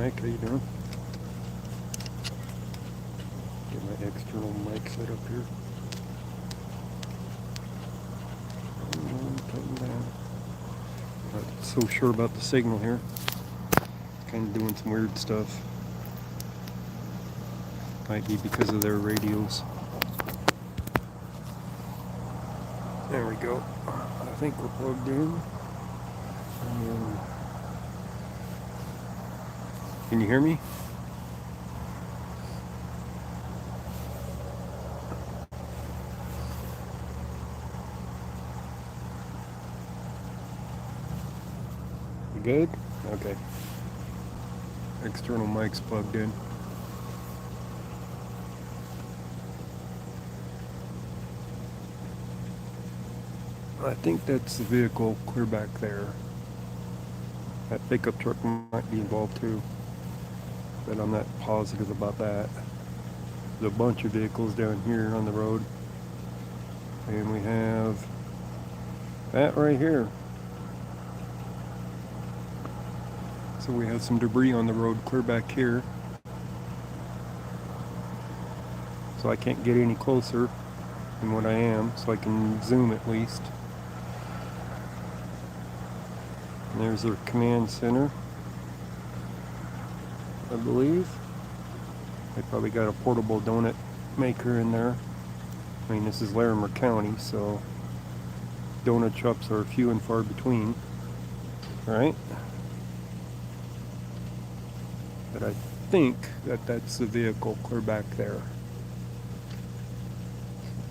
Mike. How you doing? Get my external mic set up here. Not so sure about the signal here. Kind of doing some weird stuff. Might be because of their radios. There we go. I think we're plugged in. Can you hear me? You good? Okay. External mic's plugged in. I think that's the vehicle clear back there. That pickup truck might be involved too, but I'm not positive about that. There's a bunch of vehicles down here on the road, and we have that right here. So we have some debris on the road clear back here. So I can't get any closer than what I am, so I can zoom at least. And there's their command center, I believe. They probably got a portable donut maker in there. I mean, this is Larimer County, so donut shops are few and far between, right? But I think that that's the vehicle clear back there.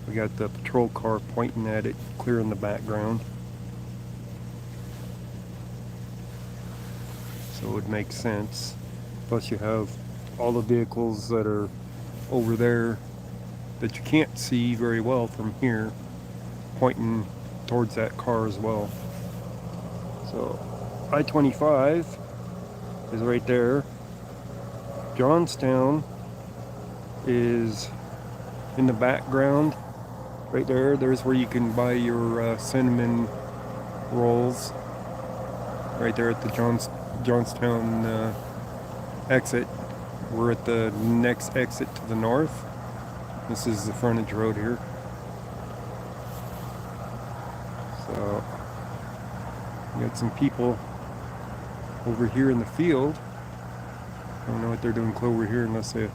We got the patrol car pointing at it clear in the background. So it would make sense. Plus you have all the vehicles that are over there that you can't see very well from here pointing towards that car as well. So I25 is right there. Johnstown is in the background right there. There's where you can buy your cinnamon rolls right there at the Johnstown exit. We're at the next exit to the north. This is the frontage road here. So we got some people over here in the field. I don't know what they're doing over here unless the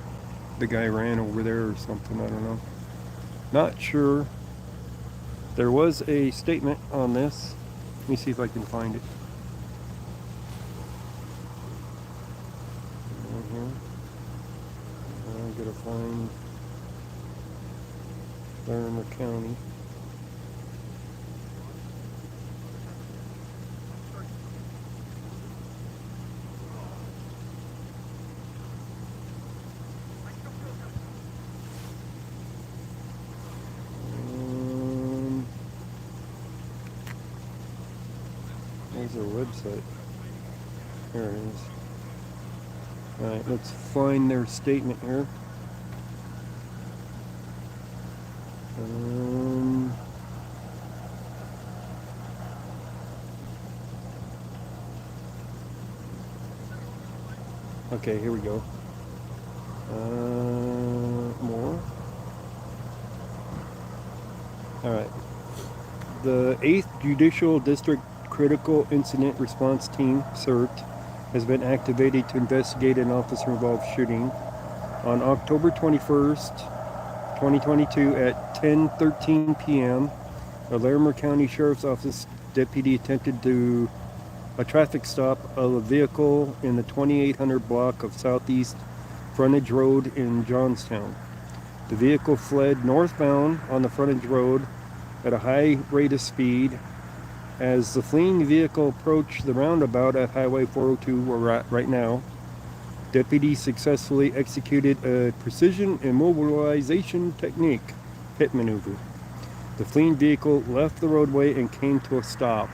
guy ran over there or something. I don't know. Not sure. There was a statement on this. Let me see if I can find it. I'm gonna find Larimer County. There's their website. There it is. Alright, let's find their statement here. Okay, here we go. More. Alright. The 8th Judicial District Critical Incident Response Team, CERT, has been activated to investigate an officer-involved shooting. On October 21st, 2022 at 10:13 p.m., a Larimer County Sheriff's Office deputy attempted to a traffic stop of a vehicle in the 2800 block of Southeast Frontage Road in Johnstown. The vehicle fled northbound on the frontage road at a high rate of speed. As the fleeing vehicle approached the roundabout at Highway 402, where we're at right now, deputies successfully executed a precision immobilization technique, pit maneuver. The fleeing vehicle left the roadway and came to a stop.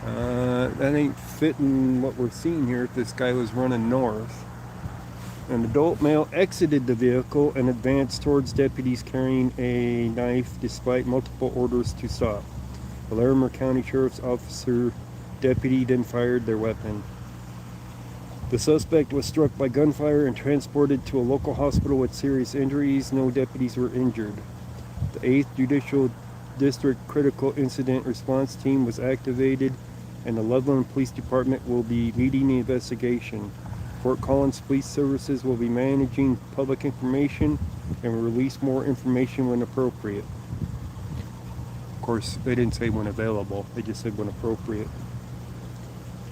That ain't fitting what we're seeing here if this guy was running north. An adult male exited the vehicle and advanced towards deputies carrying a knife despite multiple orders to stop. The Larimer County Sheriff's Officer deputy then fired their weapon. The suspect was struck by gunfire and transported to a local hospital with serious injuries. No deputies were injured. The 8th Judicial District Critical Incident Response Team was activated, and the Loveland Police Department will be leading the investigation. Fort Collins Police Services will be managing public information and will release more information when appropriate. Of course, they didn't say when available, they just said when appropriate.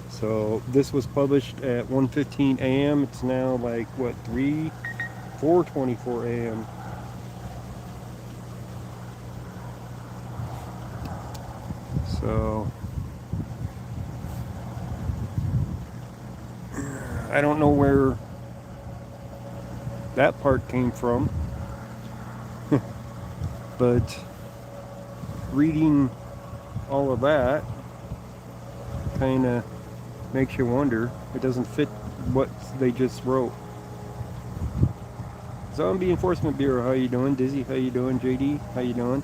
So this was published at 1:15 a.m. It's now like, what, 4:24 a.m. So I don't know where that part came from, but reading all of that kind of makes you wonder. It doesn't fit what they just wrote. Zombie Enforcement Bureau, how you doing? Dizzy, how you doing? JD, how you doing?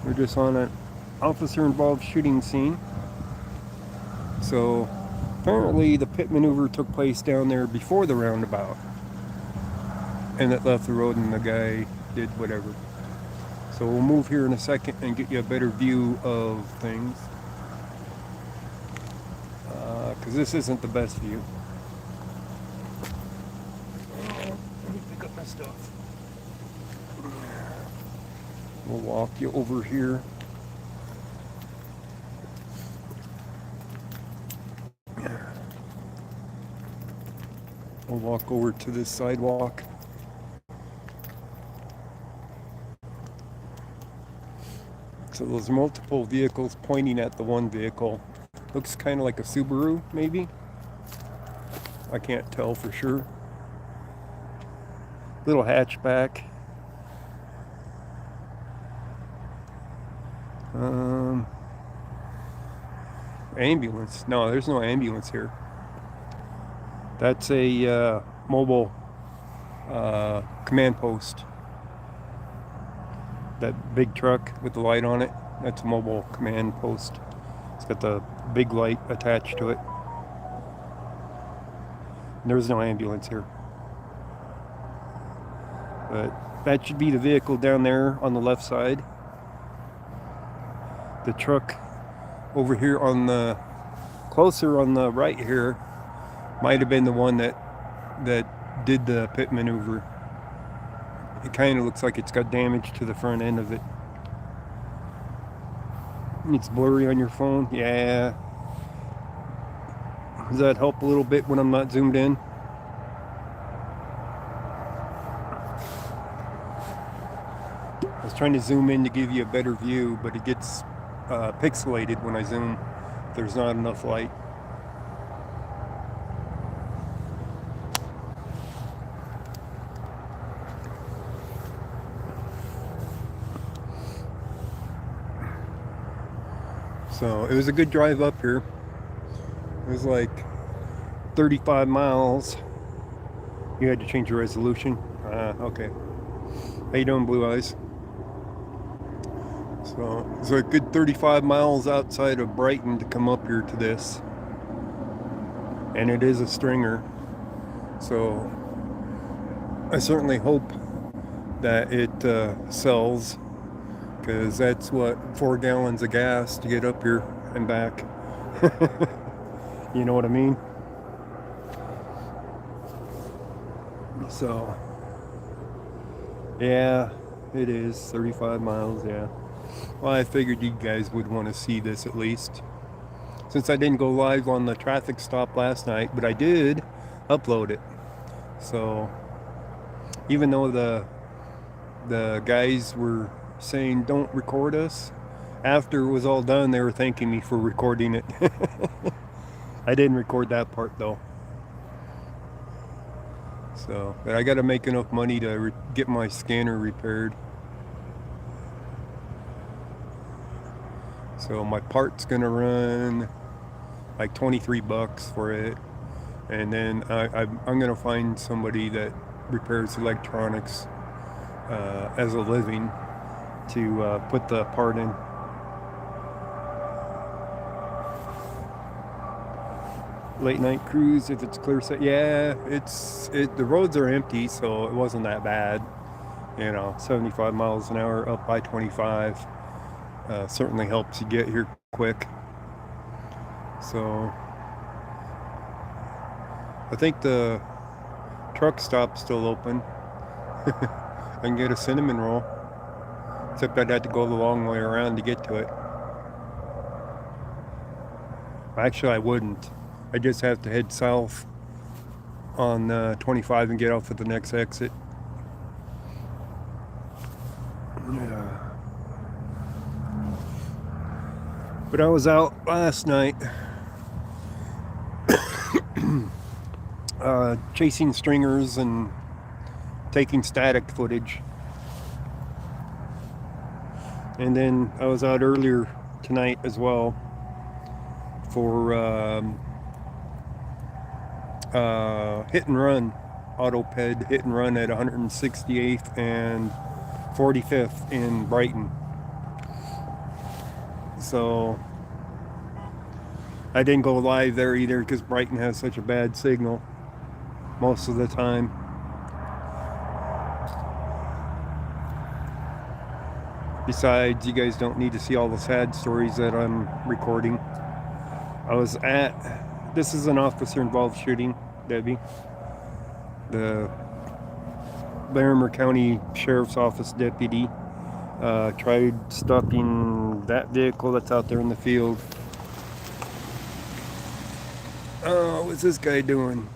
We're just on an officer-involved shooting scene. So apparently the pit maneuver took place down there before the roundabout, and it left the road and the guy did whatever. So we'll move here in a second and get you a better view of things, because this isn't the best view. Let me pick up my stuff. We'll walk you over here. We'll walk over to this sidewalk. So there's multiple vehicles pointing at the one vehicle. Looks kind of like a Subaru, maybe. I can't tell for sure. Little hatchback. Ambulance. No, there's no ambulance here. That's a mobile command post. That big truck with the light on it, that's a mobile command post. It's got the big light attached to it. There's no ambulance here. But that should be the vehicle down there on the left side. The truck over here on the, closer on the right here, might have been the one that did the pit maneuver. It kind of looks like it's got damage to the front end of it. It's blurry on your phone. Yeah. Does that help a little bit when I'm not zoomed in? I was trying to zoom in to give you a better view, but it gets pixelated when I zoom. There's not enough light. So it was a good drive up here. It was like 35 miles. You had to change your resolution. Okay. How you doing, Blue Eyes? So it's a good 35 miles outside of Brighton to come up here to this. And it is a stringer. So I certainly hope that it sells, because that's what, 4 gallons of gas to get up here and back. You know what I mean? So yeah, it is 35 miles. Yeah, well, I figured you guys would want to see this at least, since I didn't go live on the traffic stop last night, but I did upload it. So even though the guys were saying don't record us, after it was all done they were thanking me for recording it. I didn't record that part though. So, but I got to make enough money to get my scanner repaired. So my part's gonna run like 23 bucks for it, and then I'm gonna find somebody that repairs electronics as a living to put the part in. Late night cruise if it's clear set. Yeah, the roads are empty, so it wasn't that bad. 75 miles an hour up I-25 certainly helps you get here quick. So I think the truck stop's still open. I can get a cinnamon roll, except I'd have to go the long way around to get to it. Actually, I wouldn't. I just have to head south on 25 and get off at the next exit. Yeah. But I was out last night chasing stringers and taking static footage. And then I was out earlier tonight as well for hit and run, auto-ped hit and run at 168th and 45th in Brighton. So I didn't go live there either because Brighton has such a bad signal most of the time. Besides, you guys don't need to see all the sad stories that I'm recording. This is an officer-involved shooting, Debbie. The Larimer County Sheriff's Office deputy tried stopping that vehicle that's out there in the field. Oh, what's this guy doing?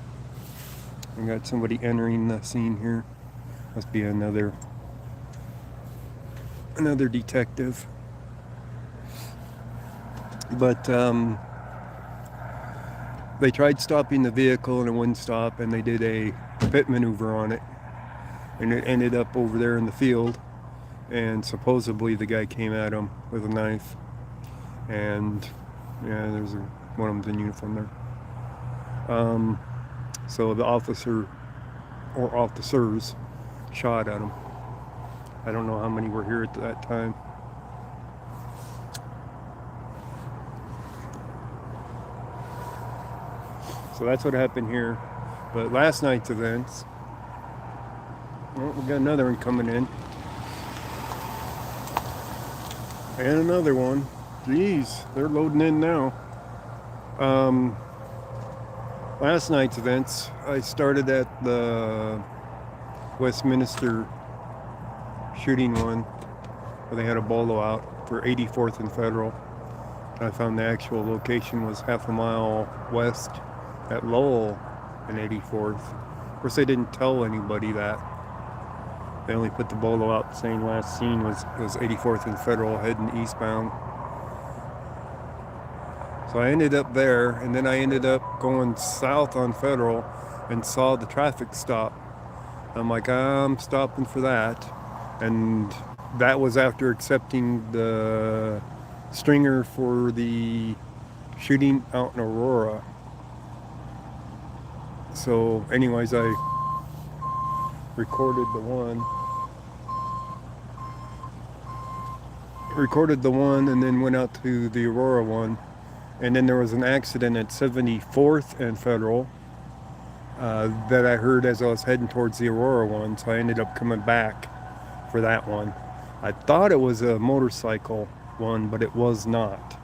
We got somebody entering the scene here. Must be another detective. But they tried stopping the vehicle and it wouldn't stop, and they did a pit maneuver on it, and it ended up over there in the field, and supposedly the guy came at him with a knife, and yeah, there's one of them's in uniform there. So the officer or officers shot at him. I don't know how many were here at that time. So that's what happened here. But last night's events, well, we got another one coming in. And another one. Jeez, they're loading in now. Last night's events, I started at the Westminster shooting one, where they had a bolo out for 84th and Federal. I found the actual location was half a mile west at Lowell and 84th. Of course, they didn't tell anybody that. They only put the bolo out saying last seen was 84th and Federal heading eastbound. So I ended up there, and then I ended up going south on Federal and saw the traffic stop. I'm like, I'm stopping for that. And that was after accepting the stringer for the shooting out in Aurora. So anyways, I recorded the one and then went out to the Aurora one. And then there was an accident at 74th and Federal that I heard as I was heading towards the Aurora one, so I ended up coming back for that one. I thought it was a motorcycle one, but it was not.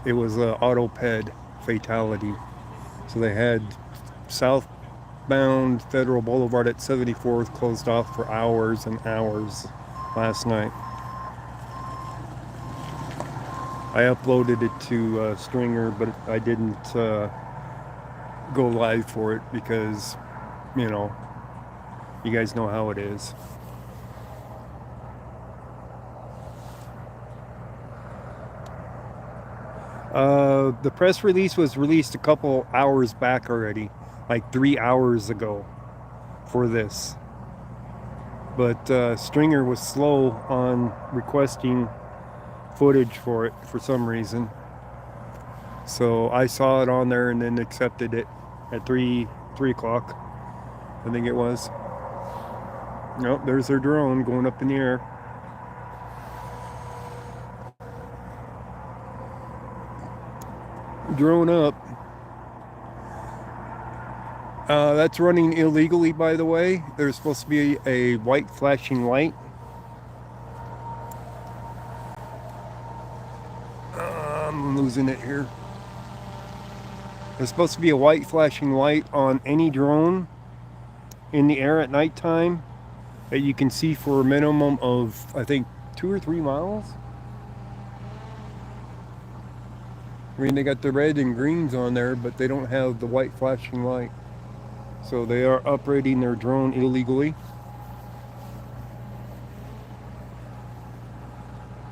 It was an auto-ped fatality. So they had southbound Federal Boulevard at 74th closed off for hours and hours last night. I uploaded it to Stringer, but I didn't go live for it because, you guys know how it is. The press release was released a couple hours back already, like 3 hours ago for this. But Stringer was slow on requesting footage for it for some reason. So I saw it on there and then accepted it at 3 o'clock, I think it was. Nope, there's their drone going up in the air. Drone up. That's running illegally, by the way. There's supposed to be a white flashing light. I'm losing it here. There's supposed to be a white flashing light on any drone in the air at nighttime that you can see for a minimum of, I think, 2 or 3 miles. I mean, they got the red and greens on there, but they don't have the white flashing light. So they are operating their drone illegally.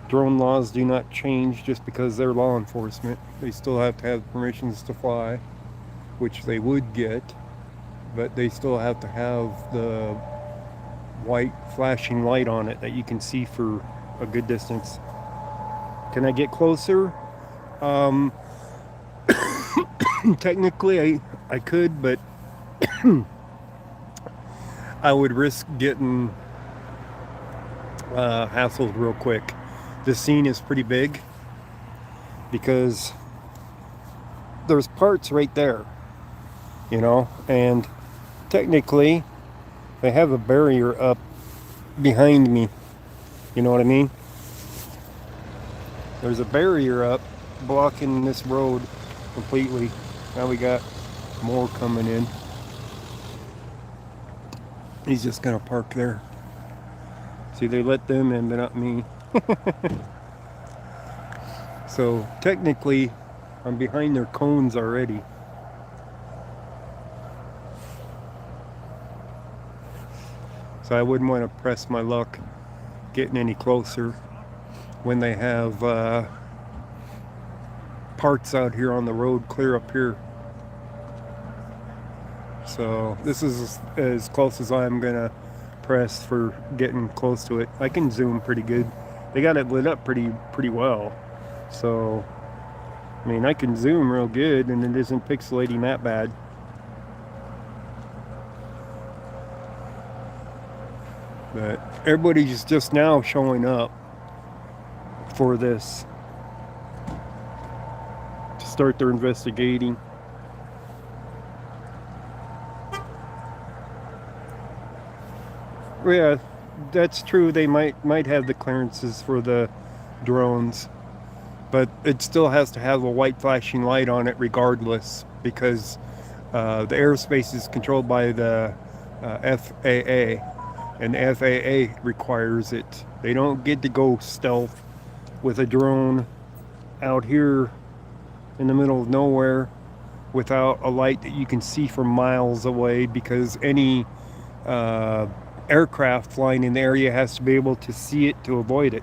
Drone laws do not change just because they're law enforcement. They still have to have permissions to fly, which they would get, but they still have to have the white flashing light on it that you can see for a good distance. Can I get closer? Technically I could, but I would risk getting hassled real quick. This scene is pretty big because there's parts right there, you know, and technically they have a barrier up behind me, you know what I mean? There's a barrier up blocking this road completely. Now we got more coming in. He's just gonna park there. See, they let them in, but not me. So technically I'm behind their cones already. So I wouldn't want to press my luck getting any closer when they have parts out here on the road clear up here. So this is as close as I'm gonna press for getting close to it. I can zoom pretty good. They got it lit up pretty well. So I mean, I can zoom real good and it isn't pixelating that bad. But everybody's just now showing up for this to start their investigating. Yeah, that's true. They might have the clearances for the drones, but it still has to have a white flashing light on it regardless, because the airspace is controlled by the FAA, and the FAA requires it. They don't get to go stealth with a drone out here in the middle of nowhere without a light that you can see from miles away, because any aircraft flying in the area has to be able to see it to avoid it.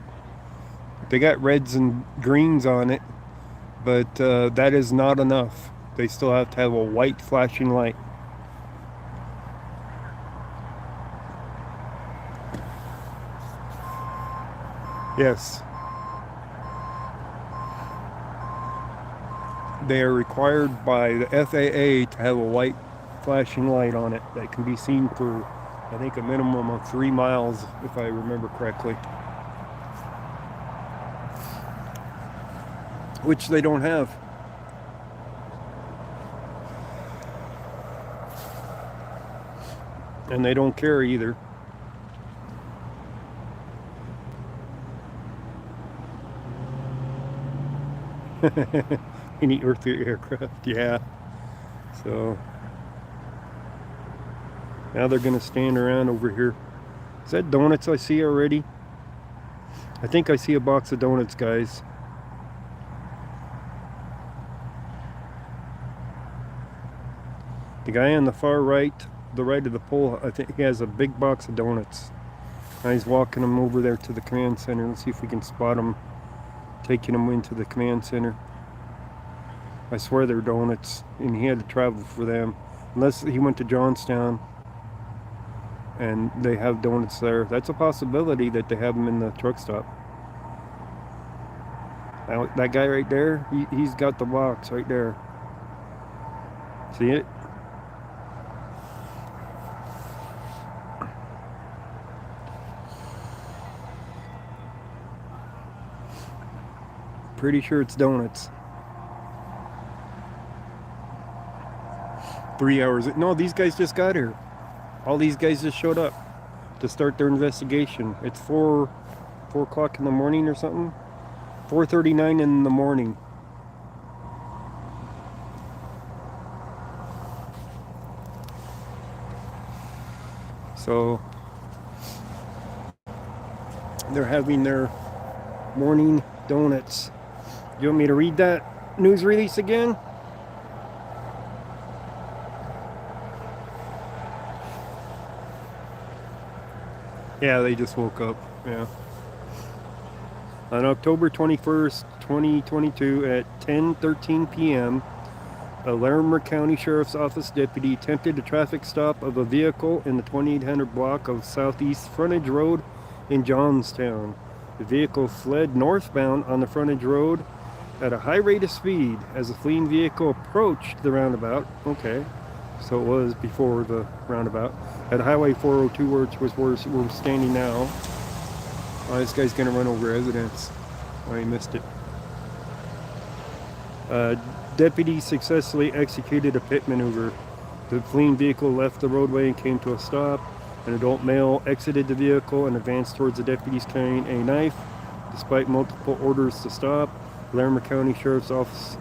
They got reds and greens on it, but that is not enough. They still have to have a white flashing light. Yes. They are required by the FAA to have a white flashing light on it that can be seen for, I think, a minimum of 3 miles, if I remember correctly. Which they don't have. And they don't care either. Any earthly aircraft, yeah. So now they're gonna stand around over here. Is that donuts I see already? I think I see a box of donuts, guys. The guy on the far right, the right of the pole, I think he has a big box of donuts. Now he's walking them over there to the command center. Let's see if we can spot him taking them into the command center. I swear they're donuts, and he had to travel for them. Unless he went to Johnstown and they have donuts there. That's a possibility that they have them in the truck stop. Now, that guy right there, he's got the box right there. See it? Pretty sure it's donuts. 3 hours. No, these guys just got here. All these guys just showed up to start their investigation. It's 4 o'clock in the morning or something. 4:39 in the morning. So they're having their morning donuts. You want me to read that news release again? Yeah, they just woke up. Yeah. On October 21st, 2022 at 10:13 p.m., a Larimer County Sheriff's Office deputy attempted a traffic stop of a vehicle in the 2800 block of Southeast Frontage Road in Johnstown. The vehicle fled northbound on the Frontage Road at a high rate of speed as the fleeing vehicle approached the roundabout. Okay, so it was before the roundabout. At Highway 402, which was where we're standing now. Oh, this guy's gonna run over residents. Oh, he missed it. Deputies successfully executed a pit maneuver. The fleeing vehicle left the roadway and came to a stop. An adult male exited the vehicle and advanced towards the deputies carrying a knife. Despite multiple orders to stop, Larimer County Sheriff's Office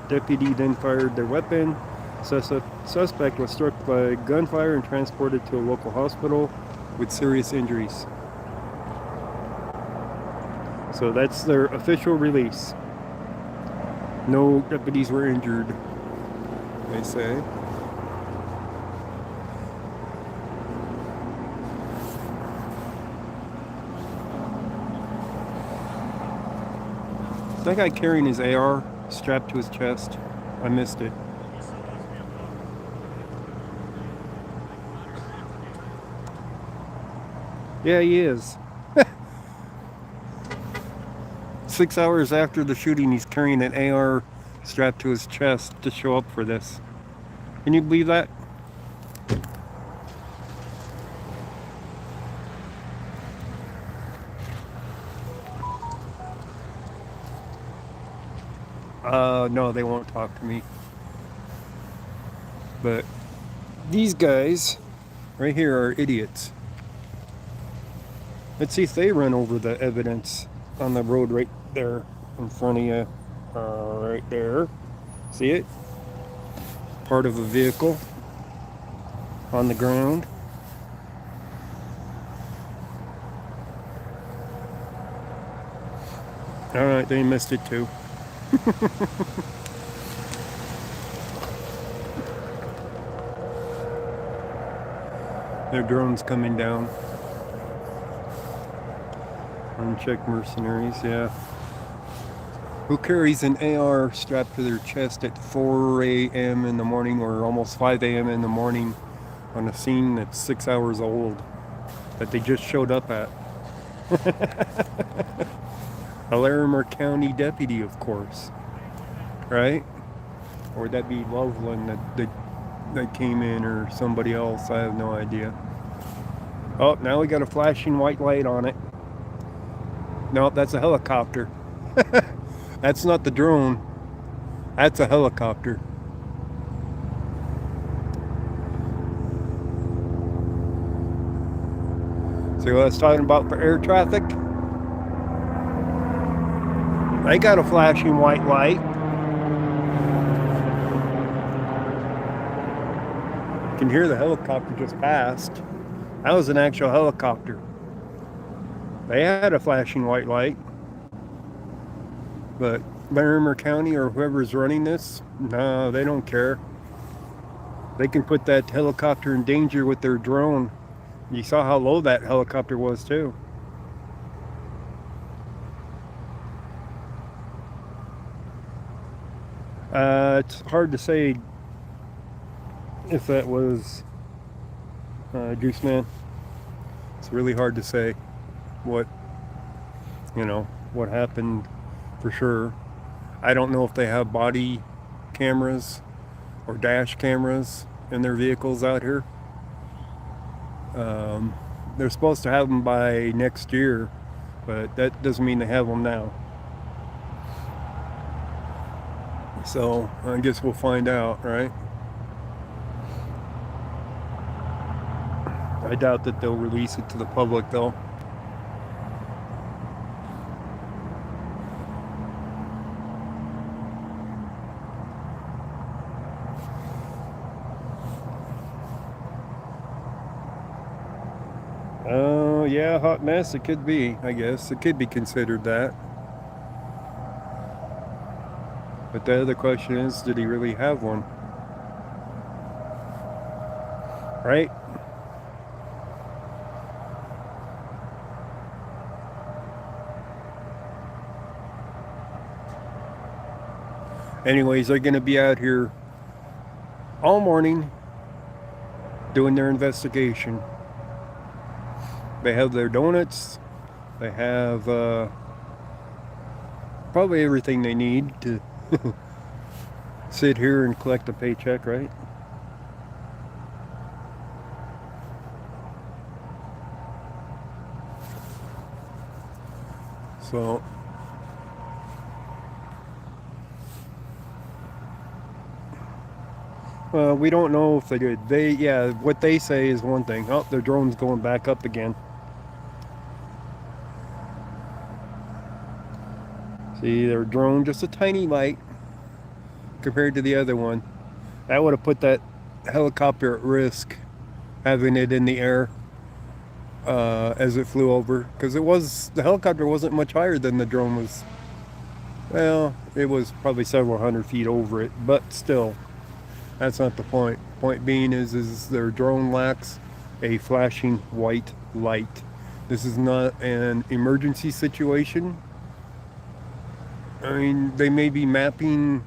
deputy then fired their weapon. Suspect was struck by gunfire and transported to a local hospital with serious injuries. So that's their official release. No deputies were injured, they say. That guy carrying his AR strapped to his chest. I missed it. Yeah, he is. 6 hours after the shooting, he's carrying an AR strapped to his chest to show up for this. Can you believe that? No, they won't talk to me. But these guys right here are idiots. Let's see if they run over the evidence on the road right there in front of you. Right there. See it? Part of a vehicle on the ground. Alright, they missed it too. Their drone's coming down. Unchecked mercenaries, yeah. Who carries an AR strapped to their chest at 4 a.m. in the morning or almost 5 a.m. in the morning on a scene that's 6 hours old that they just showed up at? A Larimer County deputy, of course, right? Or would that be Loveland that came in, or somebody else? I have no idea. Oh, now we got a flashing white light on it. No, that's a helicopter. That's not the drone. That's a helicopter. See what I was talking about for air traffic? They got a flashing white light. You can hear the helicopter just passed. That was an actual helicopter. They had a flashing white light. But Larimer County or whoever's running this, no, they don't care. They can put that helicopter in danger with their drone. You saw how low that helicopter was too. It's hard to say if that was Juice Man. It's really hard to say what happened for sure. I don't know if they have body cameras or dash cameras in their vehicles out here. They're supposed to have them by next year, but that doesn't mean they have them now. So I guess we'll find out, right? I doubt that they'll release it to the public though. Oh, yeah, hot mess. It could be, I guess. It could be considered that. But the other question is, did he really have one? Right? Anyways, they're going to be out here all morning doing their investigation. They have their donuts. They have probably everything they need to sit here and collect a paycheck, right? So we don't know if they did. Yeah, what they say is one thing. Oh, their drone's going back up again. See, their drone just a tiny light compared to the other one. That would have put that helicopter at risk, having it in the air as it flew over, because the helicopter wasn't much higher than the drone was. Well, it was probably several hundred feet over it, but still, that's not the point. Point being is their drone lacks a flashing white light. This is not an emergency situation. I mean, they may be mapping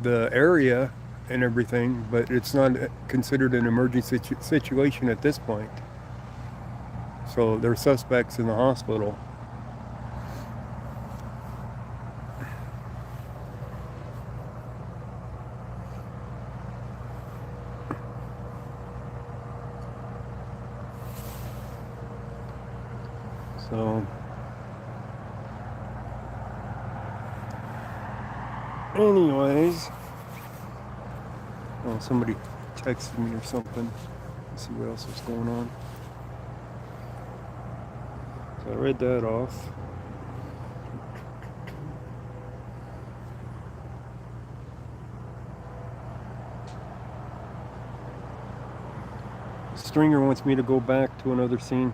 the area and everything, but it's not considered an emergency situation at this point. So they're suspects in the hospital. So anyways, oh, somebody texted me or something. Let's see what else is going on. So I read that off. Stringer wants me to go back to another scene.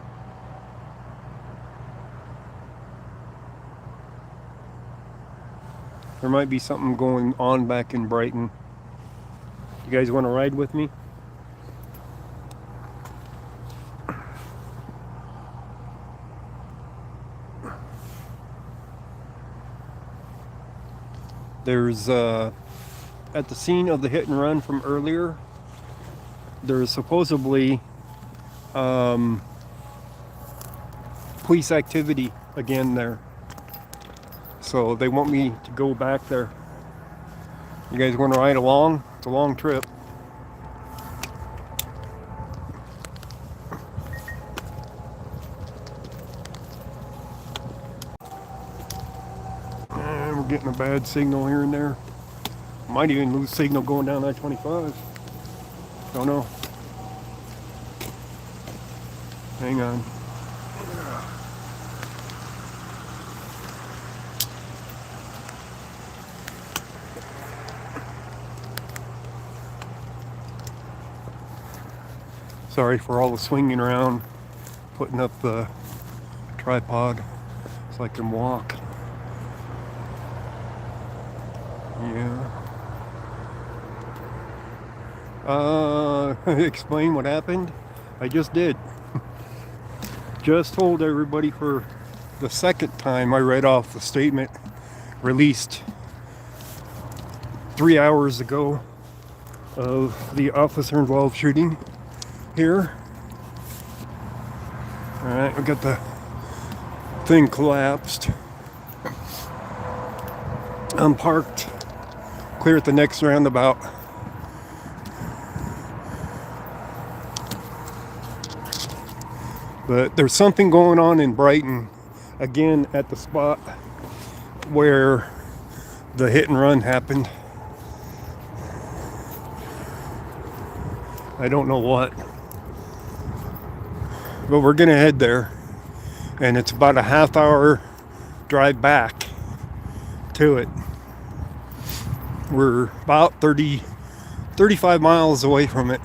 There might be something going on back in Brighton. You guys want to ride with me? There's, at the scene of the hit and run from earlier, there's supposedly police activity again there. So they want me to go back there. You guys want to ride along? It's a long trip. And we're getting a bad signal here and there. Might even lose signal going down I25. Don't know. Hang on. Sorry for all the swinging around, putting up the tripod so I can walk. Yeah. Explain what happened? I just did. Just told everybody for the second time. I read off the statement released 3 hours ago of the officer involved shooting here. All right, we got the thing collapsed. I'm parked clear at the next roundabout. But there's something going on in Brighton again at the spot where the hit and run happened. I don't know what. But we're gonna head there, and it's about a half-hour drive back to it. We're about 35 miles away from it,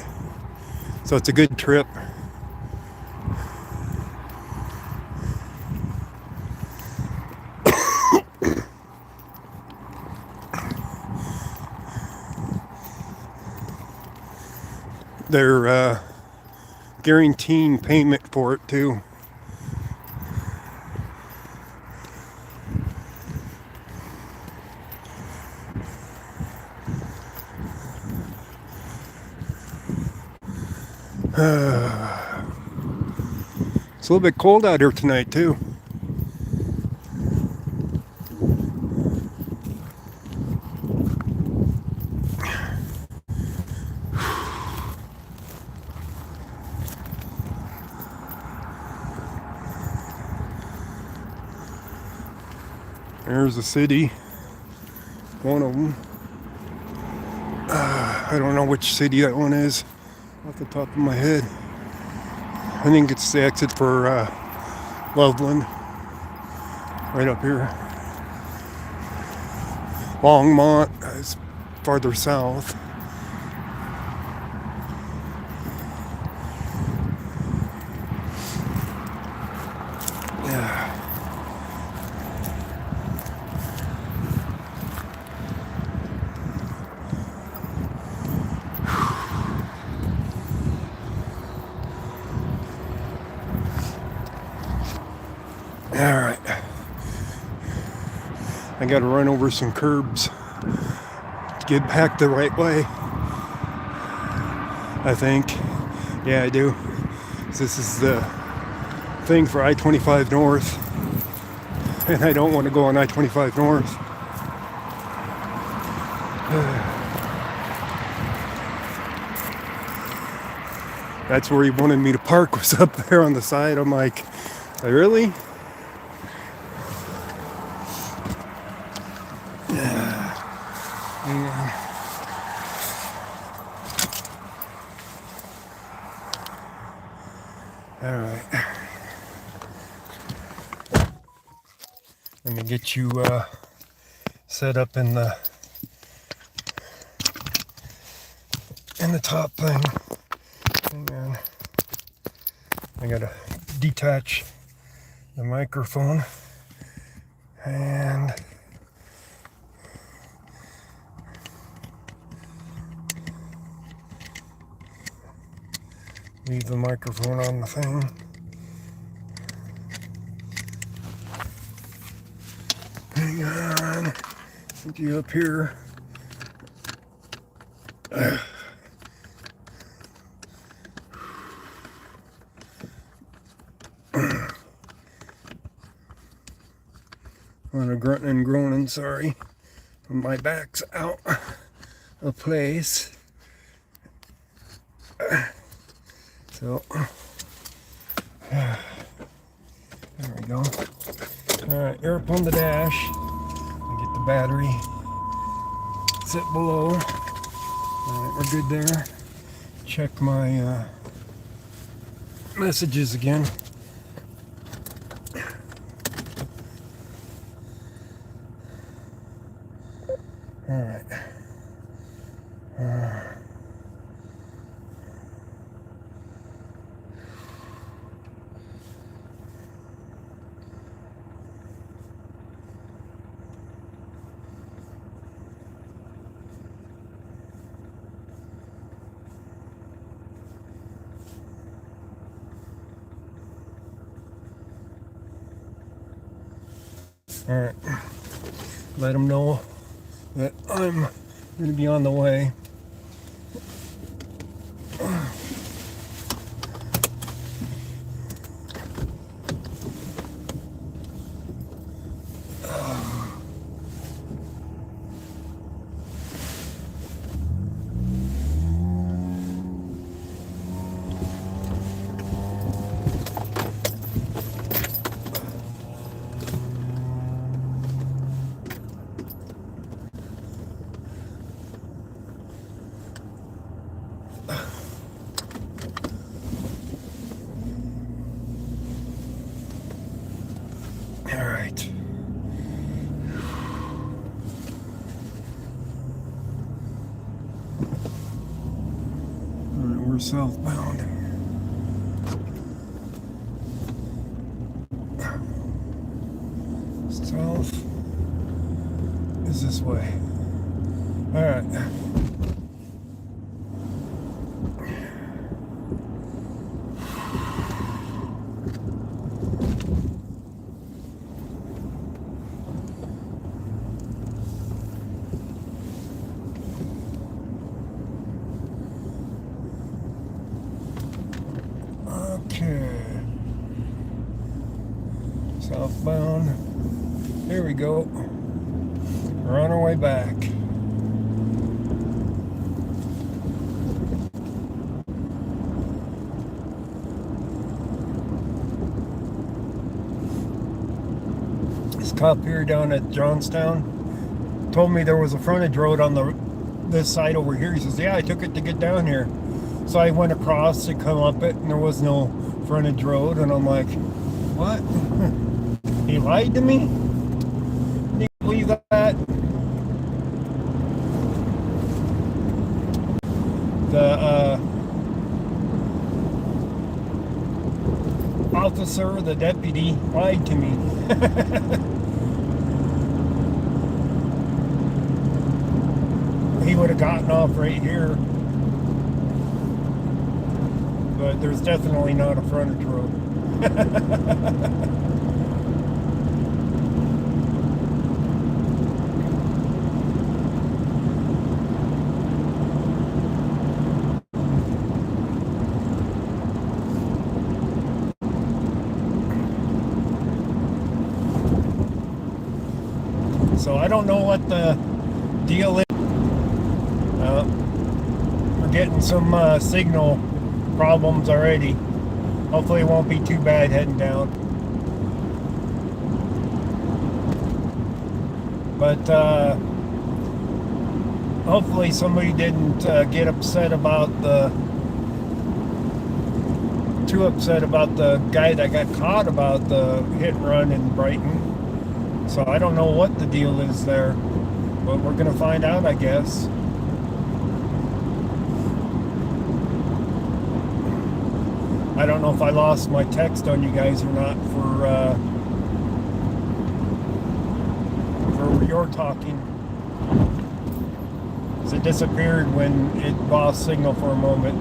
so it's a good trip. They're guaranteeing payment for it too. It's a little bit cold out here tonight too. There's the city, one of them. I don't know which city that one is off the top of my head. I think it's the exit for Loveland, right up here. Longmont is farther south. Yeah. Alright. I gotta run over some curbs to get back the right way. I think. Yeah, I do. This is the thing for I25 North. And I don't want to go on I25 North. That's where he wanted me to park, was up there on the side. I'm like, really? All right. Let me get you set up in the top thing. Hang on. I gotta detach the microphone and leave the microphone on the thing. Hang on. Get you up here. On a grunting and groaning, sorry. My back's out of place. So, there we go. Alright, you're up on the dash. Get the battery set below. Alright, we're good there. Check my messages again. Alright. Alright, let them know that I'm going to be on the way. southbound. South is this way. All right. Okay. Southbound. Here we go. We're on our way back. This cop here down at Johnstown told me there was a frontage road on this side over here. He says, yeah, I took it to get down here. So I went across to come up it, and there was no frontage road. And I'm like, what? He lied to me? Can you believe that? The officer, the deputy, lied to me. He would have gotten off right here. But there's definitely not a frontage road. So I don't know what the deal is. We're getting some signal problems already. Hopefully it won't be too bad heading down. But hopefully somebody didn't get upset about too upset about the guy that got caught about the hit and run in Brighton. So I don't know what the deal is there, but we're gonna find out, I guess. I don't know if I lost my text on you guys or not for your talking. Because it disappeared when it lost signal for a moment.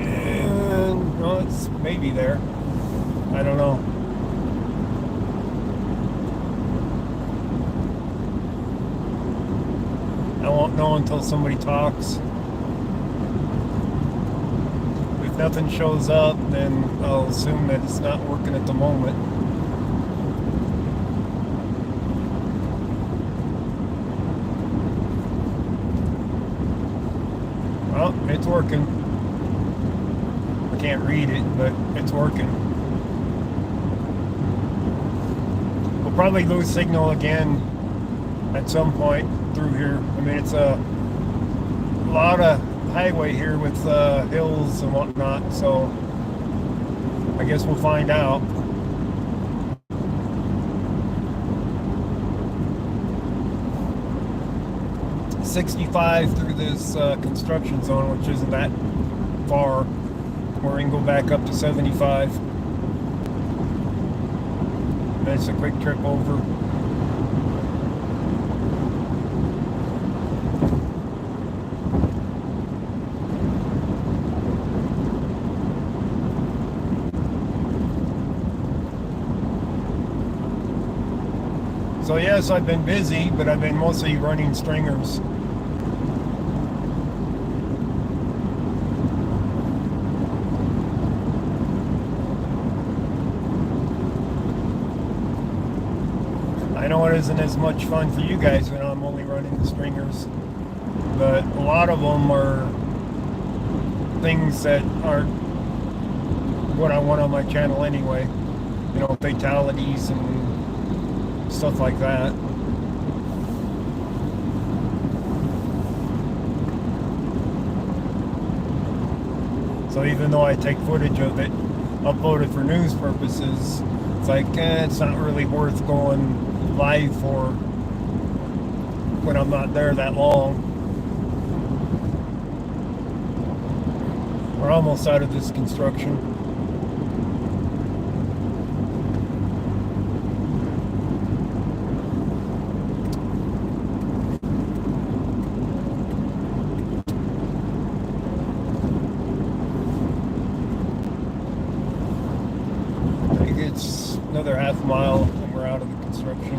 And, well, it's maybe there. I don't know. I won't know until somebody talks. If nothing shows up, then I'll assume that it's not working at the moment. Well, it's working. I can't read it, but it's working. We'll probably lose signal again at some point through here. I mean, it's a lot of highway here with hills and whatnot, so I guess we'll find out. .65 through this construction zone, which isn't that far, where we can go back up to 75. That's a quick trip over. So yes, I've been busy, but I've been mostly running stringers. I know it isn't as much fun for you guys when I'm only running the stringers, but a lot of them are things that aren't what I want on my channel anyway. You know, fatalities and stuff like that. So even though I take footage of it, upload it for news purposes, it's like, it's not really worth going live for when I'm not there that long. We're almost out of this construction. I think it's another half mile and we're out of the construction.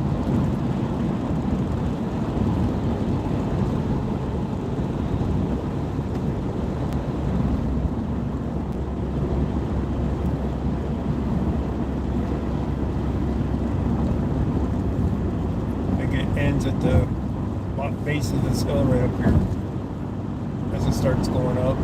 Ends at the base of this hill right up here as it starts going up.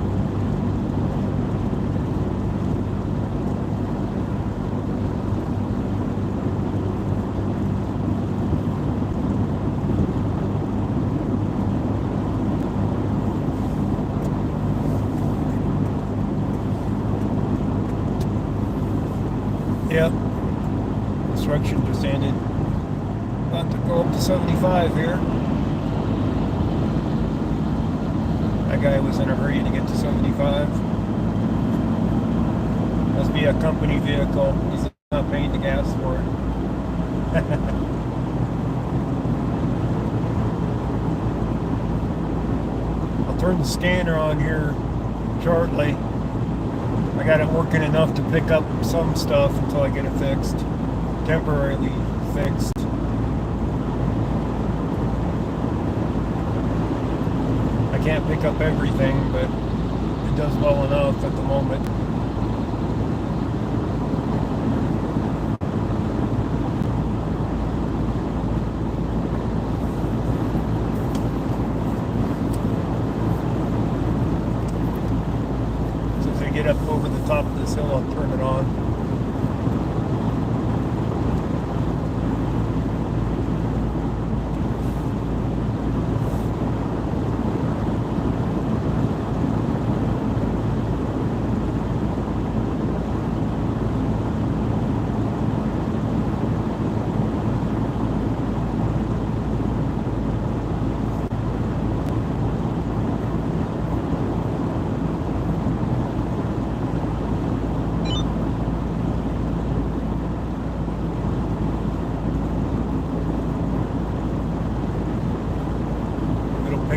Yep, construction just ended. About to go up to 75 here. That guy was in a hurry to get to 75. Must be a company vehicle. He's not paying the gas for it. I'll turn the scanner on here shortly. I got it working enough to pick up some stuff until I get it fixed. Temporarily fixed. Can't pick up everything, but it does well enough at the moment. So if I get up over the top of this hill, I'll turn it on.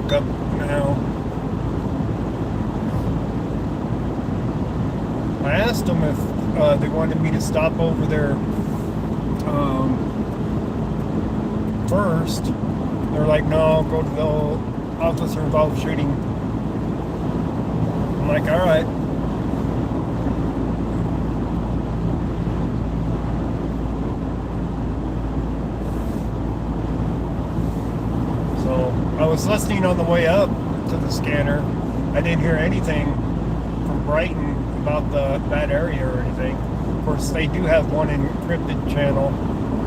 Up now. I asked them if they wanted me to stop over there first. They're like, no, go to the officer involved shooting. I'm like, all right. I was listening on the way up to the scanner. I didn't hear anything from Brighton about that area or anything. Of course, they do have one encrypted channel,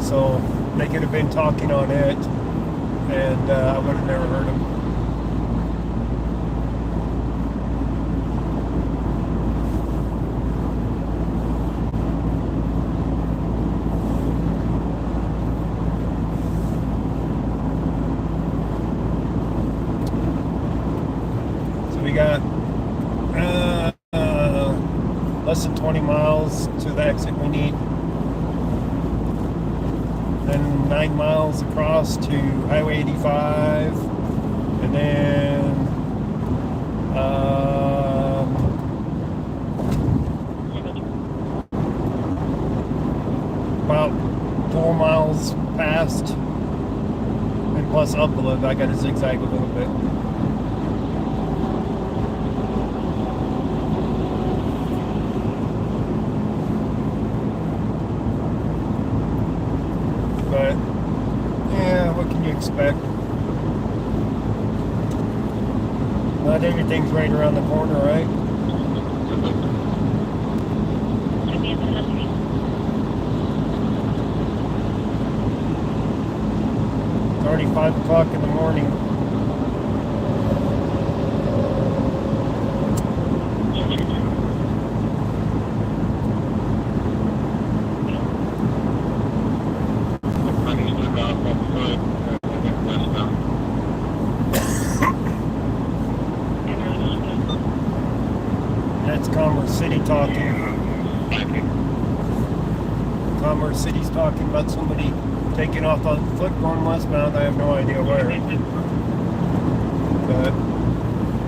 so they could have been talking on it, and I would have never heard them. We got less than 20 miles to the exit we need. Then 9 miles across to Highway 85. And then about 4 miles past. And plus up a little bit. I got to zigzag a little bit. But yeah, what can you expect? Not everything's right around the corner, right? It's already 5 o'clock in the morning. talking. Commerce City's talking about somebody taking off on foot going westbound. I have no idea where. But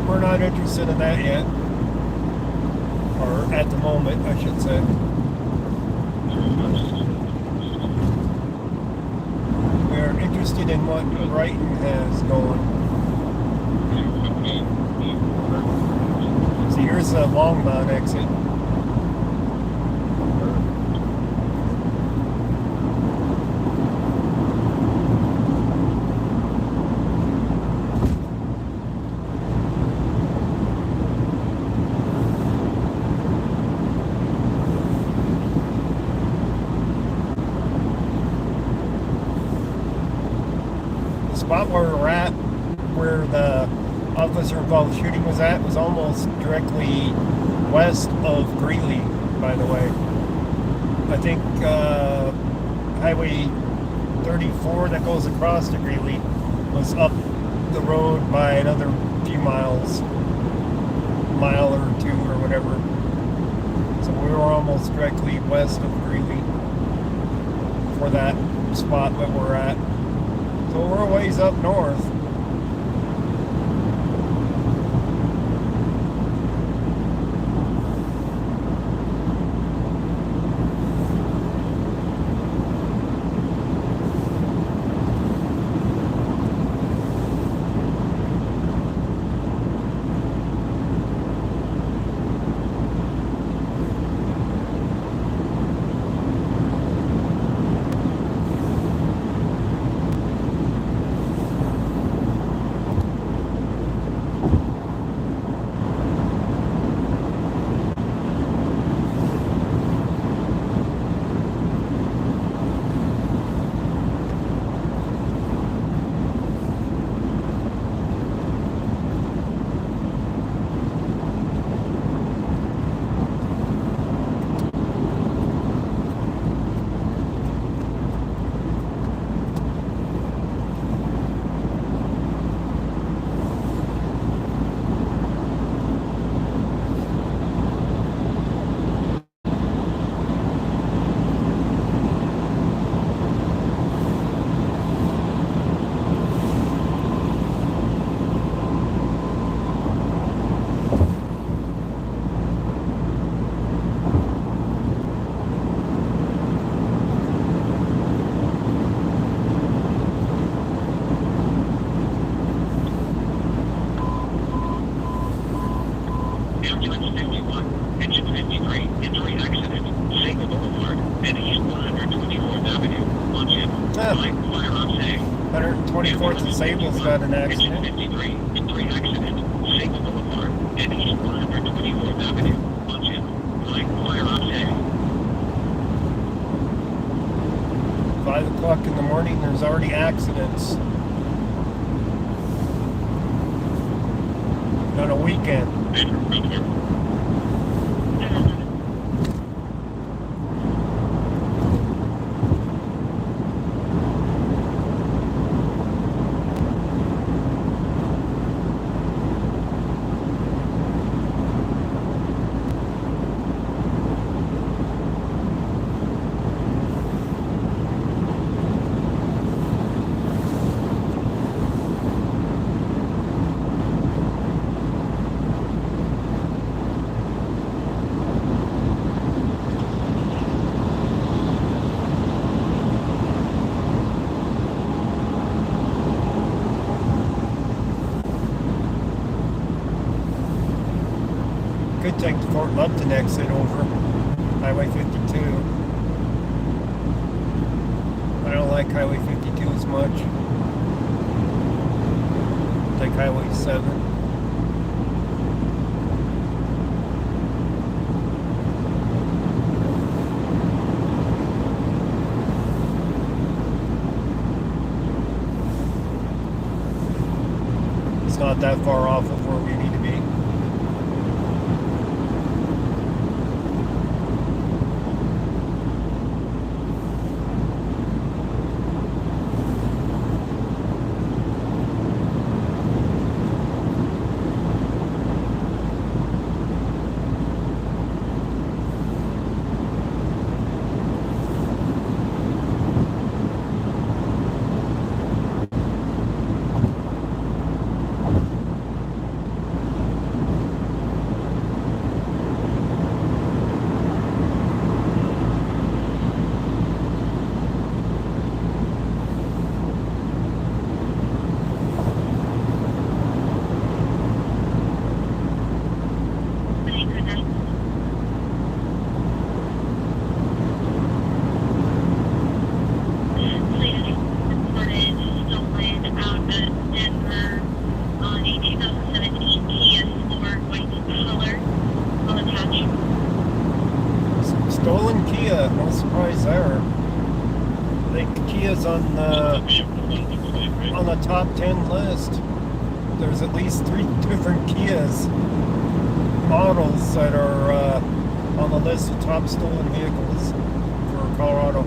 we're not interested in that yet. Or at the moment, I should say. We are interested in what Brighton has going. See, here's the Longmont exit. Spot where we're at, where the officer involved shooting was at, was almost directly west of Greeley, by the way. I think Highway 34 that goes across to Greeley was up the road by another few miles, mile or two or whatever. So we were almost directly west of Greeley for that spot that we're at. So we're a ways up north. Sable's got an accident. 5 o'clock in the morning, there's already accidents. On a weekend. Could take the Fort Lupton exit over Highway 52. I don't like Highway 52 as much. Take Highway 7. It's not that far off of where we need to be. Kias on the top 10 list. There's at least 3 different Kias models that are on the list of top stolen vehicles for Colorado.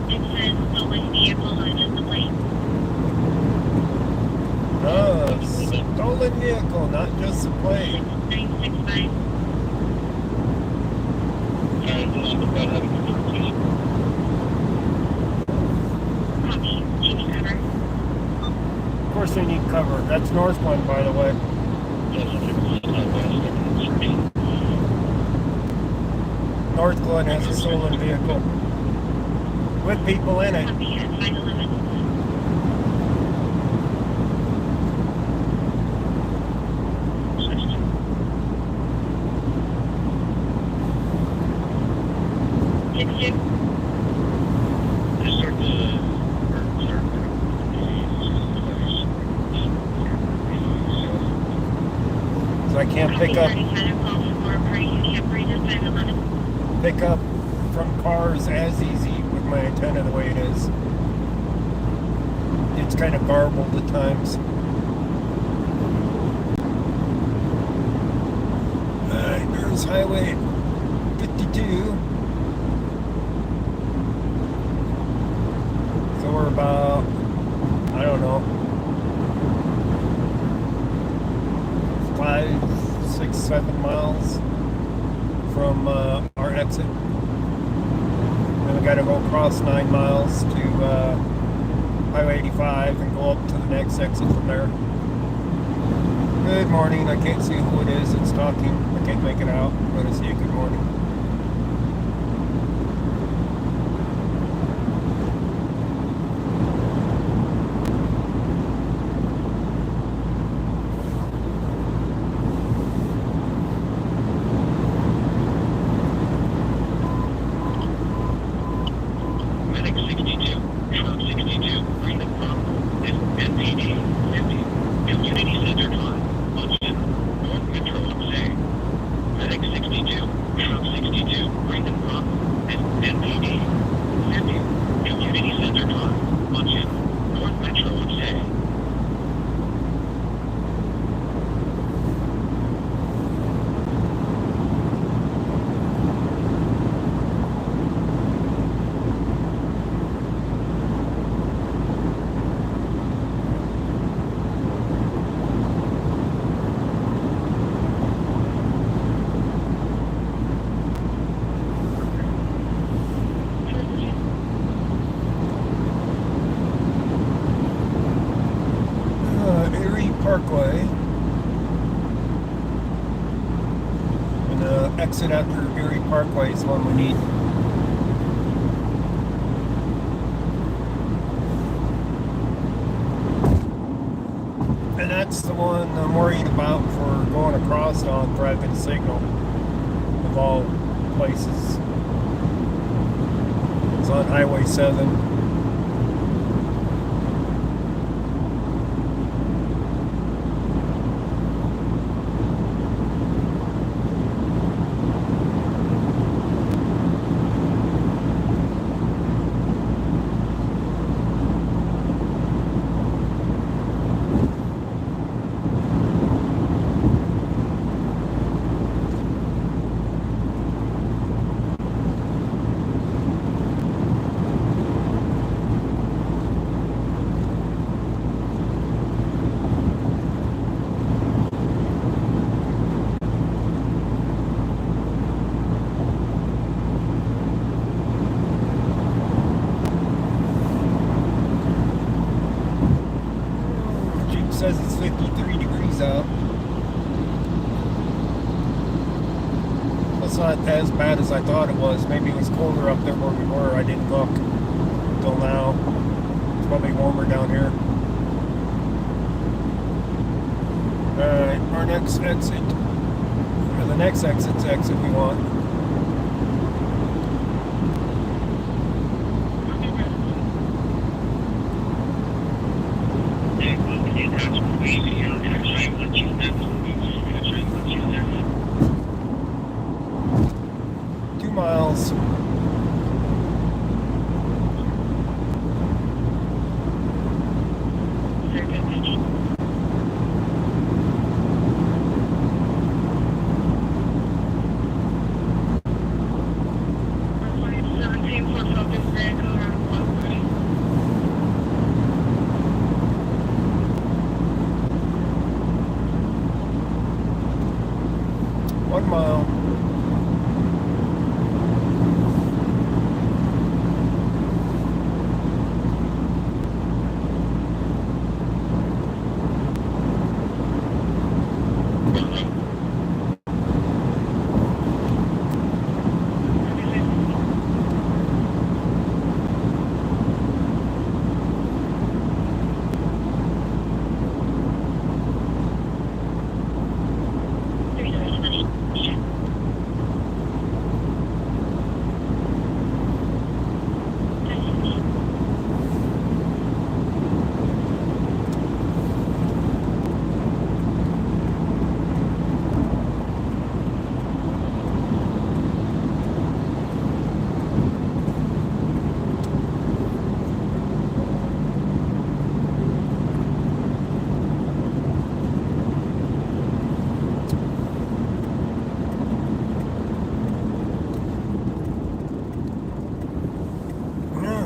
It says stolen vehicle on just the plate. Stolen vehicle, not just the plate. 965. Copy. Do you cover? Of course they need cover. That's Northland, by the way. Northland has a stolen vehicle with people in it. Copy at 511. So I can't pick up from cars as easy with my antenna the way it is. It's kind of garbled at times. Alright, there's Highway 52. So we're about, I don't know, 5, 6, 7 miles from our exit. Then we got to go across 9 miles to Highway 85 and go up to the next exit from there. Good morning. I can't see who it is that's talking. I can't make it out, but I see a good morning. Parkway, and the exit after Erie Parkway is one we need. And that's the one I'm worried about for going across on private signal of all places. It's on Highway 7. Says it's 53 degrees out. That's not as bad as I thought it was. Maybe it was colder up there where we were. I didn't look until now. It's probably warmer down here. Alright, our next exit, or the next exit's the exit we want.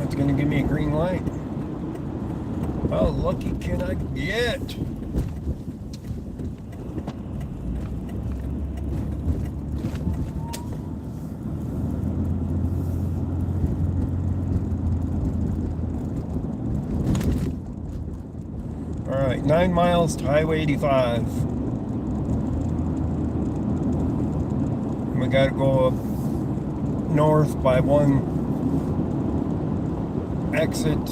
It's going to give me a green light. How lucky can I get? All right, 9 miles to Highway 85. And we got to go up north by one exit to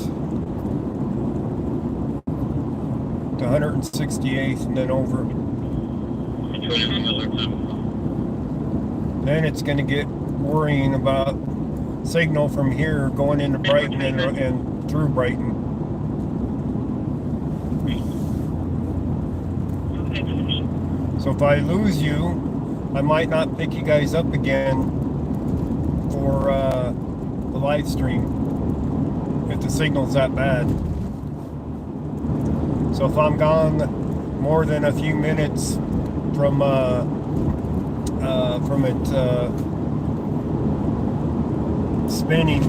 168th and then over. Then it's going to get worrying about signal from here going into Brighton and through Brighton. So if I lose you, I might not pick you guys up again for the live stream if the signal's that bad. So if I'm gone more than a few minutes from it spinning,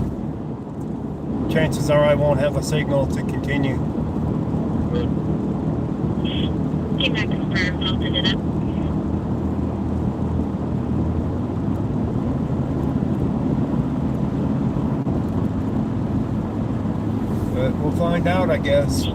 chances are I won't have a signal to continue. Came back confirmed. I'll send it up. But we'll find out, I guess.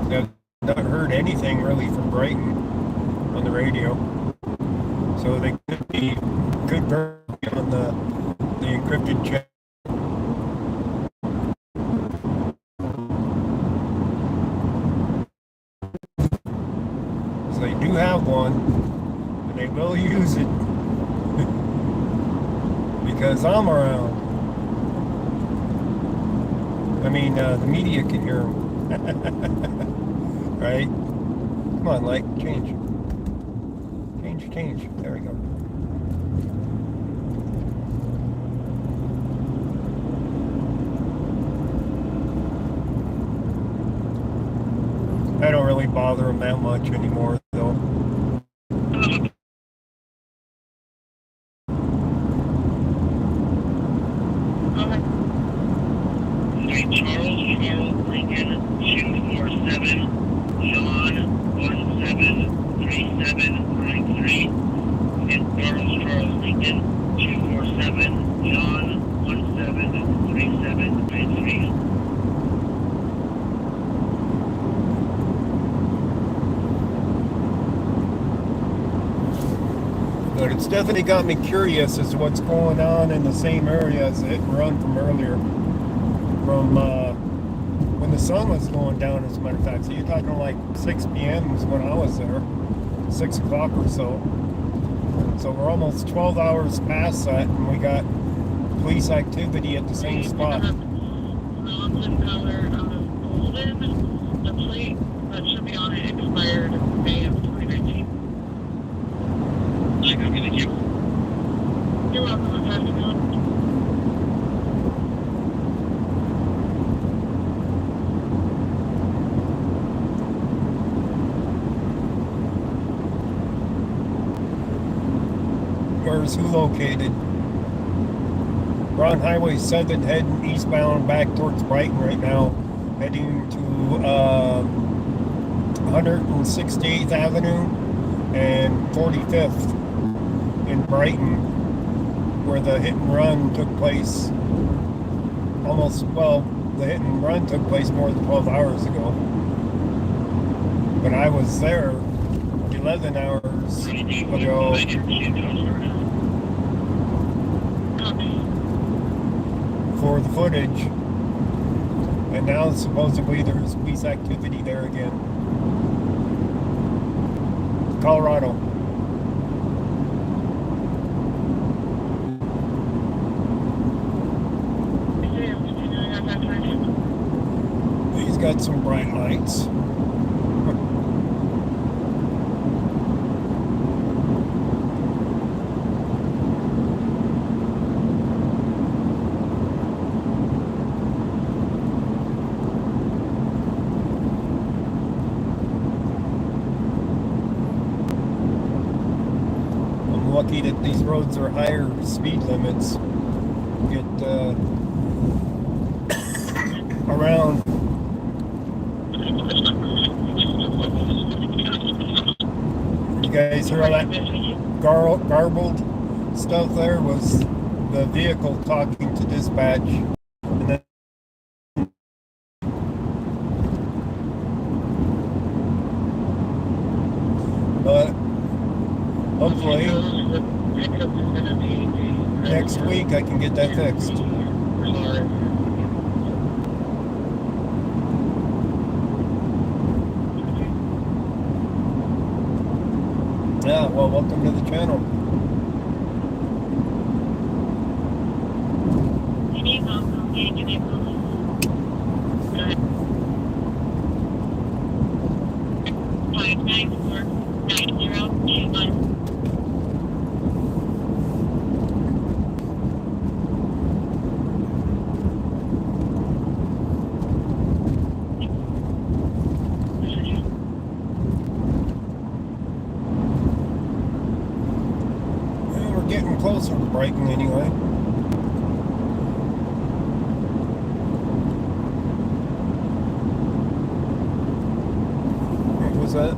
I've not heard anything really from Brighton on the radio, so they could be on the encrypted chat. So they do have one, and they will use it because I'm around. I mean, the media can hear them. Right? Come on, light, change. Change. There we go. I don't really bother them that much anymore, though. Charles Lincoln 247 John 173793 and Charles Lincoln 247 John 173793. But it's definitely got me curious as to what's going on in the same area as the hit and run from earlier. From when the sun was going down, as a matter of fact. So you're talking like 6 p.m. is when I was there, 6 o'clock or so. So we're almost 12 hours past that, and we got police activity at the same spot. Mountain color golden. The plate that should be on it expired May of 2019. Thank you. You're welcome. I'm passing on. Where's who located? We're on Highway 7 heading eastbound back towards Brighton right now, heading to 168th Avenue and 45th in Brighton, where the hit and run took place the hit and run took place more than 12 hours ago. But I was there 11 hours ago. For the footage, and now supposedly there's police activity there again. Colorado. He's got some bright lights. Lucky that these roads are higher speed limits. Get around. You guys hear all that garbled stuff there? Was the vehicle talking to dispatch, and then but hopefully next week I can get that fixed. Yeah, well, welcome to the channel. Getting closer to Brighton anyway. What was that?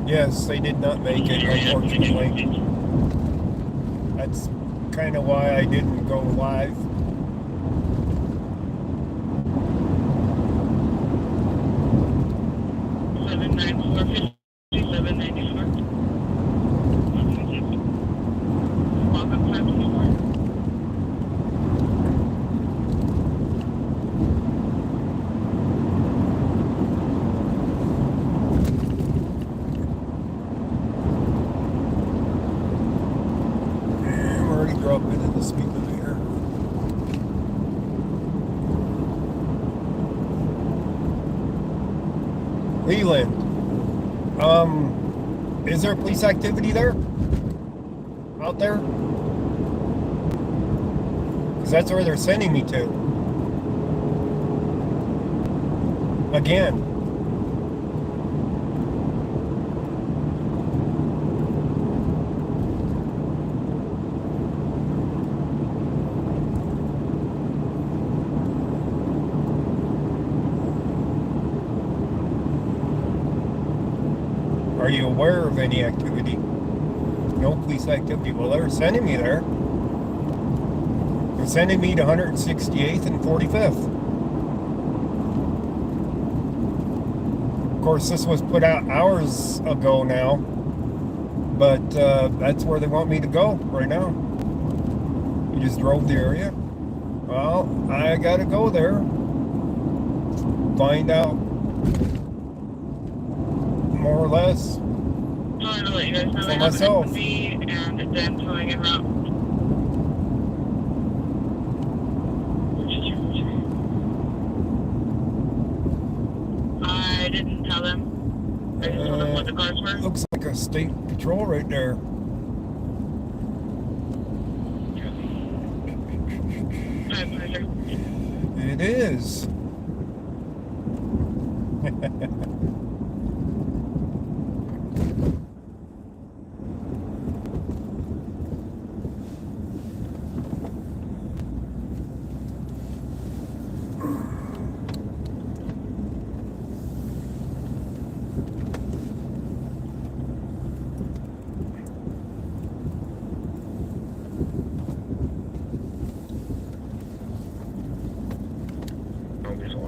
Yes, they did not make it, unfortunately. That's kind of why I didn't go live. Drop into the speaker here. Leland. Is there police activity there? Out there? Because that's where they're sending me to. Again. Are you aware of any activity? No police activity. Well, they're sending me there. They're sending me to 168th and 45th. Of course, this was put out hours ago now, but that's where they want me to go right now. You just drove the area. Well, I gotta go there. Find out more or less for myself. And then towing it around. I didn't tell them. I just told them what the cars were. Looks like a state patrol right there. It is.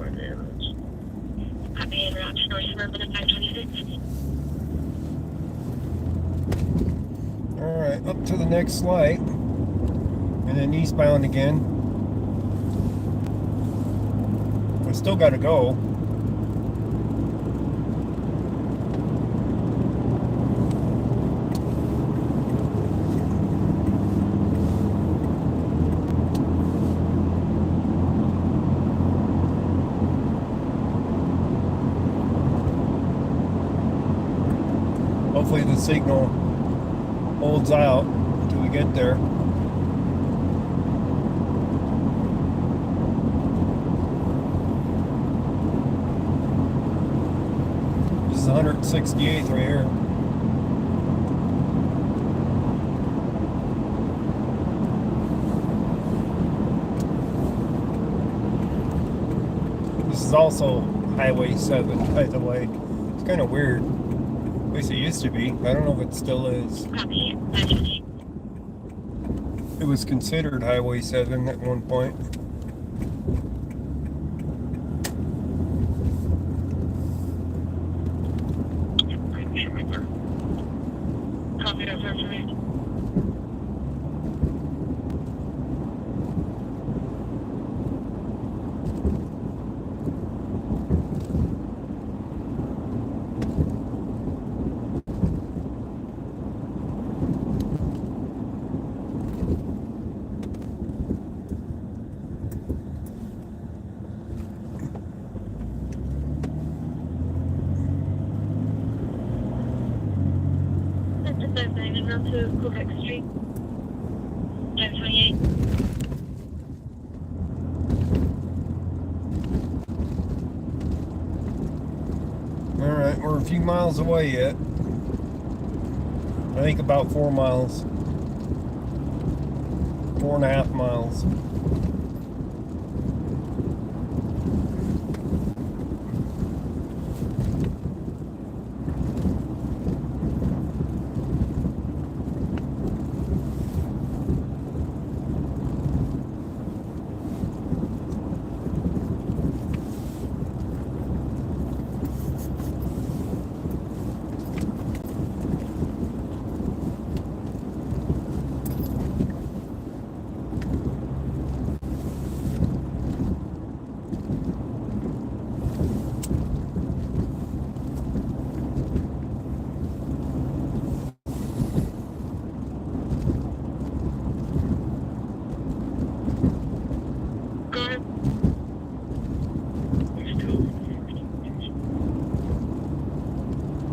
more damage. Copy en route to North Suburban at 526. Alright, up to the next light. And then eastbound again. I still gotta go. Hopefully the signal holds out until we get there. This is 168th right here. This is also Highway 7, by the way. It's kind of weird. At least it used to be. I don't know if it still is. Copy. 528. It was considered Highway 7 at one point. Copy that for me. Run to Quebec Street. 528. Alright, we're a few miles away yet. I think about 4 miles. 4.5 miles.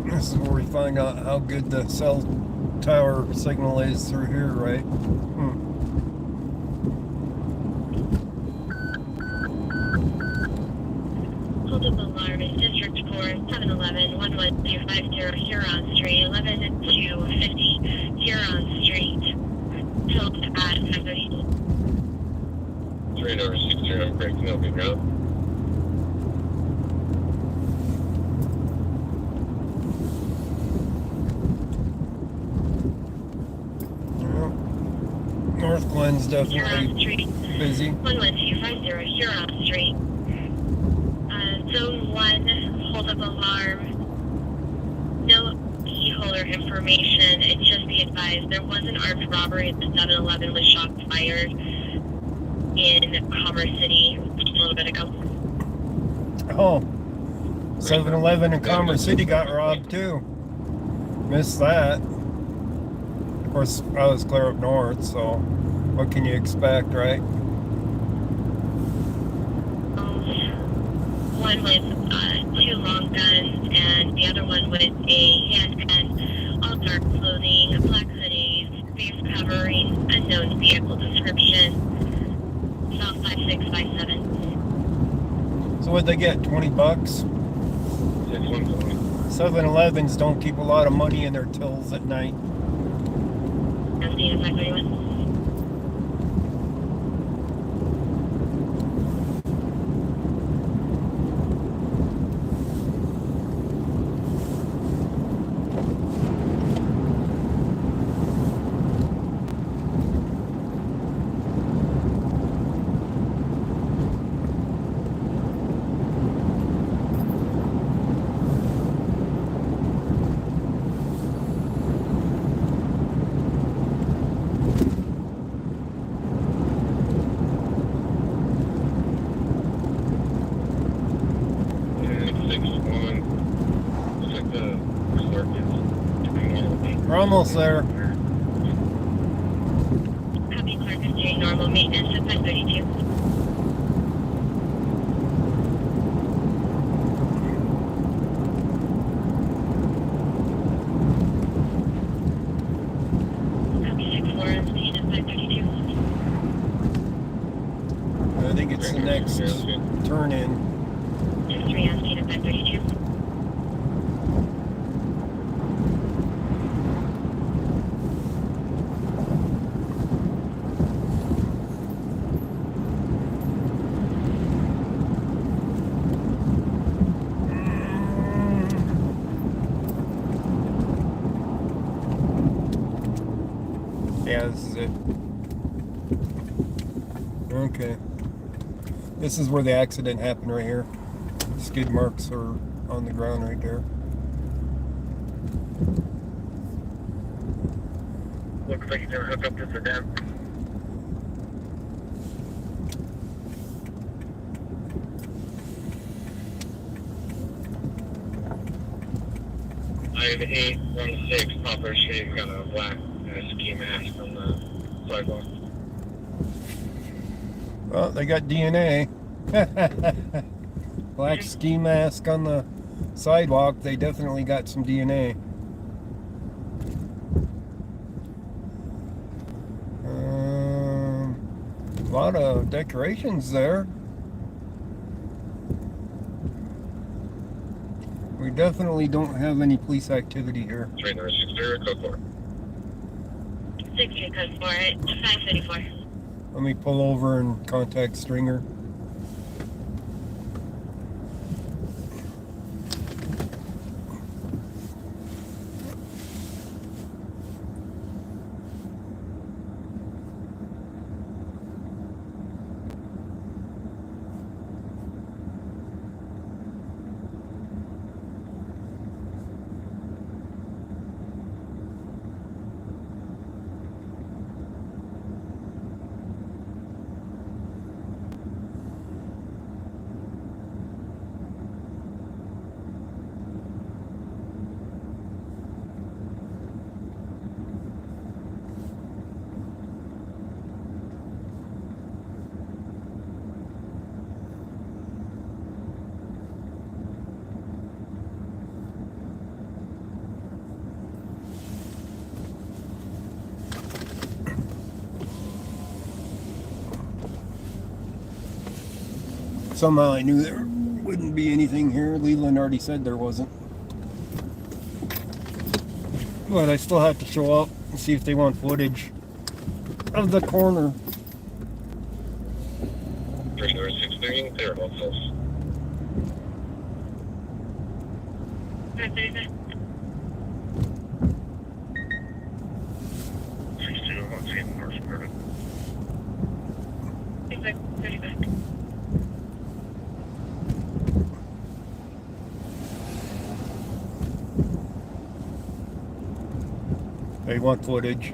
This is where we find out how good the cell tower signal is through here, right? Hold up alarm, District 4, 711, 11250 Huron Street, 11250 Huron Street, tilt at 530. 360, breaking open road. North Glen's definitely Huron Street. busy. 11250 Huron Street. Zone 1, hold up alarm. No key holder information. And just be advised, there was an armed robbery at the 7-Eleven with shots fired in Commerce City a little bit ago. Oh, 7-Eleven in Commerce City got robbed too. Missed that. Of course, I was clear up north, so what can you expect, right? One with 2 long guns, and the other one with a handgun, all dark clothing, black hoodies, face covering, unknown vehicle description, South 5657. So what'd they get, 20 bucks? 7-Elevens don't keep a lot of money in their tills at night. That's the 531. We're almost there. Copy, Clark is doing normal maintenance at 532. Copy, 6-4 on scene at 532. I think it's the next turn in. 6-3 on scene at 532. Yeah, this is it. Okay. This is where the accident happened right here. Skid marks are on the ground right there. Looks like he's gonna hook up to the dam. I-816 Poplar Street got a black ski mask on the sidewalk. Well, they got DNA. Black ski mask on the sidewalk. They definitely got some DNA. A lot of decorations there. We definitely don't have any police activity here. 3960, code 4. 6-3 code 4 at 534. Let me pull over and contact Stringer. Somehow I knew there wouldn't be anything here. Leland already said there wasn't. But I still have to show up and see if they want footage of the corner. 3963, clear all close. 535. 62, I'm seeing North Suburban. 35. They want footage.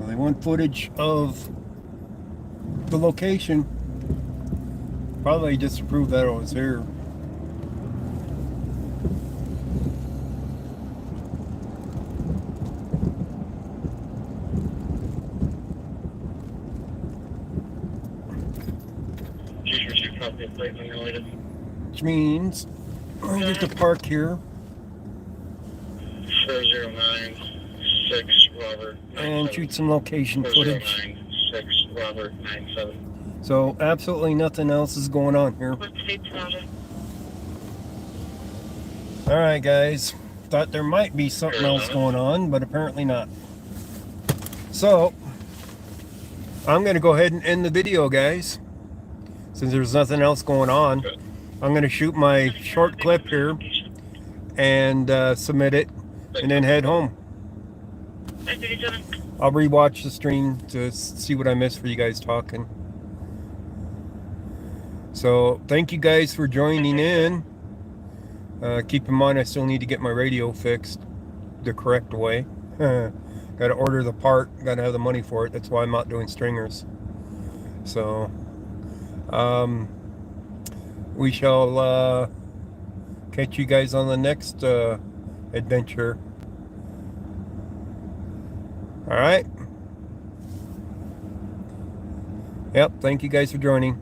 They want footage of the location. Probably just to prove that I was here. Which means I get to park here 4096 Robert and shoot some location footage. 4096 Robert 97. So absolutely nothing else is going on here. What state's Roger? Alright guys, thought there might be something else going on, but apparently not. So, I'm going to go ahead and end the video, guys. Since there's nothing else going on. I'm going to shoot my short clip here and submit it and then head home. I'll rewatch the stream to see what I missed for you guys talking. So, thank you guys for joining in. Keep in mind, I still need to get my radio fixed the correct way. Got to order the part, got to have the money for it. That's why I'm not doing stringers. So, we shall catch you guys on the next adventure. All right. Yep. Thank you guys for joining.